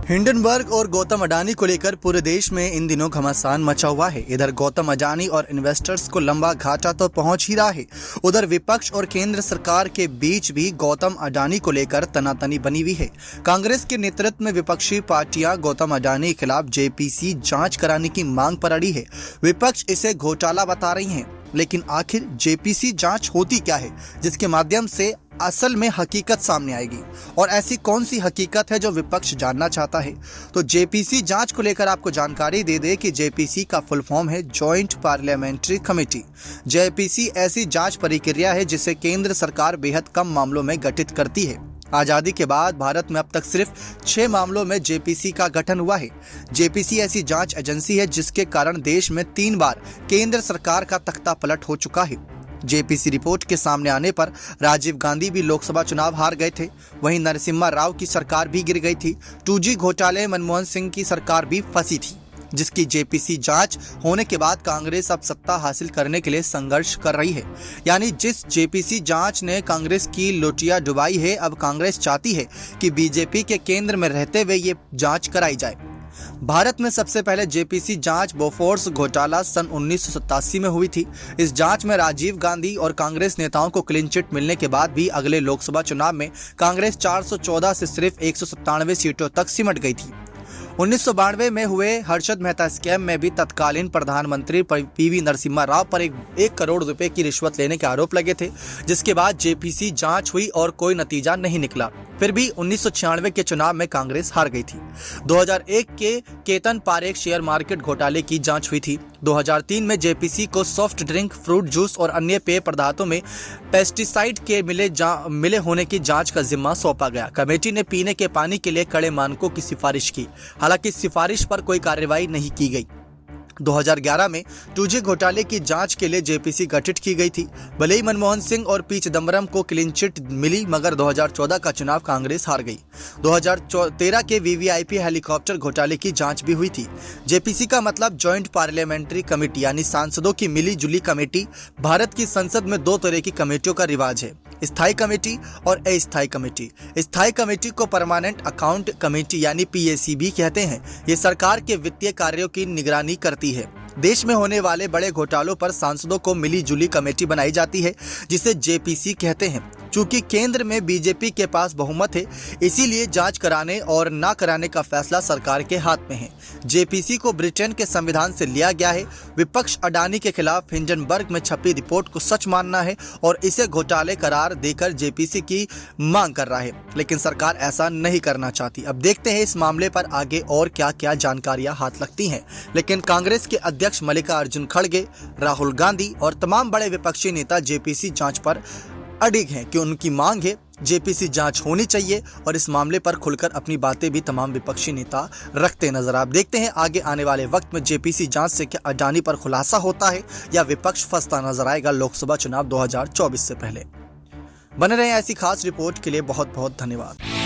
Hindenburg और गौतम अडानी को लेकर पूरे देश में इन दिनों घमासान मचा हुआ है। इधर गौतम अडानी और इन्वेस्टर्स को लंबा घाटा तो पहुंच ही रहा है, उधर विपक्ष और केंद्र सरकार के बीच भी गौतम अडानी को लेकर तनातनी बनी हुई है। कांग्रेस के नेतृत्व में विपक्षी पार्टियां गौतम अडानी के खिलाफ जेपीसी जांच कराने की मांग पर अड़ी है। विपक्ष इसे घोटाला बता रही है, लेकिन आखिर जेपीसी जांच होती क्या है जिसके माध्यम से असल में हकीकत सामने आएगी, और ऐसी कौन सी हकीकत है जो विपक्ष जानना चाहता है। तो जेपीसी जांच को लेकर आपको जानकारी दे दे कि जेपीसी का फुल फॉर्म है जॉइंट पार्लियामेंट्री कमेटी। जेपीसी ऐसी जांच प्रक्रिया है जिसे केंद्र सरकार बेहद कम मामलों में गठित करती है। आजादी के बाद भारत में अब तक सिर्फ 6 मामलों में जेपीसी का गठन हुआ है। जेपीसी ऐसी जांच एजेंसी है जिसके कारण देश में 3 बार केंद्र सरकार का तख्ता पलट हो चुका है। जेपीसी रिपोर्ट के सामने आने पर राजीव गांधी भी लोकसभा चुनाव हार गए थे, वहीं नरसिम्हा राव की सरकार भी गिर गई थी। 2G घोटाले मनमोहन सिंह की सरकार भी फंसी थी, जिसकी जेपीसी जांच होने के बाद कांग्रेस अब सत्ता हासिल करने के लिए संघर्ष कर रही है। यानी जिस जेपीसी जांच ने कांग्रेस की लोटिया डुबाई है, अब कांग्रेस चाहती है कि बीजेपी के केंद्र में रहते हुए ये जांच कराई जाए। भारत में सबसे पहले जेपीसी जांच बोफोर्स घोटाला सन 1987 में हुई थी। इस जांच में राजीव गांधी और कांग्रेस नेताओं को क्लीन चिट मिलने के बाद भी अगले लोकसभा चुनाव में कांग्रेस 414 से सिर्फ 197 सीटों तक सिमट गई थी। 1992 में हुए हर्षद मेहता स्कैम में भी तत्कालीन प्रधानमंत्री पीवी नरसिम्हा राव पर 1 करोड़ रुपए की रिश्वत लेने के आरोप लगे थे, जिसके बाद जेपीसी जांच हुई और कोई नतीजा नहीं निकला। फिर भी 1996 के चुनाव में कांग्रेस हार गई थी। 2001 के केतन पारेख शेयर मार्केट घोटाले की जांच हुई थी। 2003 में जेपीसी को सॉफ्ट ड्रिंक, फ्रूट जूस और अन्य पेय पदार्थों में पेस्टिसाइड के मिले होने की जांच का जिम्मा सौंपा गया। कमेटी ने पीने के पानी के लिए कड़े मानकों की सिफारिश की, हालांकि सिफारिश पर कोई कार्रवाई नहीं की गई। 2011 में 2G घोटाले की जांच के लिए जेपीसी गठित की गई थी। भले ही मनमोहन सिंह और पी चिदम्बरम को क्लीन चिट मिली, मगर 2014 का चुनाव कांग्रेस हार गई। 2013 के वीवीआईपी हेलीकॉप्टर घोटाले की जांच भी हुई थी। जेपीसी का मतलब जॉइंट पार्लियामेंट्री कमेटी, यानी सांसदों की मिली जुली कमेटी। भारत की संसद में 2 तरह की कमेटियों का रिवाज है, स्थायी कमेटी और अस्थायी कमेटी। स्थायी कमेटी को परमानेंट अकाउंट कमेटी यानी पीएसी भी कहते हैं। ये सरकार के वित्तीय कार्यों की निगरानी करती है। देश में होने वाले बड़े घोटालों पर सांसदों को मिली जुली कमेटी बनाई जाती है, जिसे जेपीसी कहते हैं। चूंकि केंद्र में बीजेपी के पास बहुमत है, इसीलिए जांच कराने और ना कराने का फैसला सरकार के हाथ में है। जेपीसी को ब्रिटेन के संविधान से लिया गया है। विपक्ष अडानी के खिलाफ हिंडनबर्ग में छपी रिपोर्ट को सच मानना है और इसे घोटाले करार देकर जेपीसी की मांग कर रहा है, लेकिन सरकार ऐसा नहीं करना चाहती। अब देखते हैं इस मामले पर आगे और क्या क्या जानकारियां हाथ लगती हैं। लेकिन कांग्रेस के अध्यक्ष मल्लिकार्जुन खड़गे, राहुल गांधी और तमाम बड़े विपक्षी नेता जेपीसी जांच पर अडिग हैं कि उनकी मांग है जेपीसी जांच होनी चाहिए, और इस मामले पर खुलकर अपनी बातें भी तमाम विपक्षी नेता रखते नजर। आप देखते हैं आगे आने वाले वक्त में जेपीसी जांच से क्या अडानी पर खुलासा होता है या विपक्ष फंसता नजर आएगा लोकसभा चुनाव 2024 से पहले। बने रहें ऐसी खास रिपोर्ट के लिए। बहुत बहुत धन्यवाद।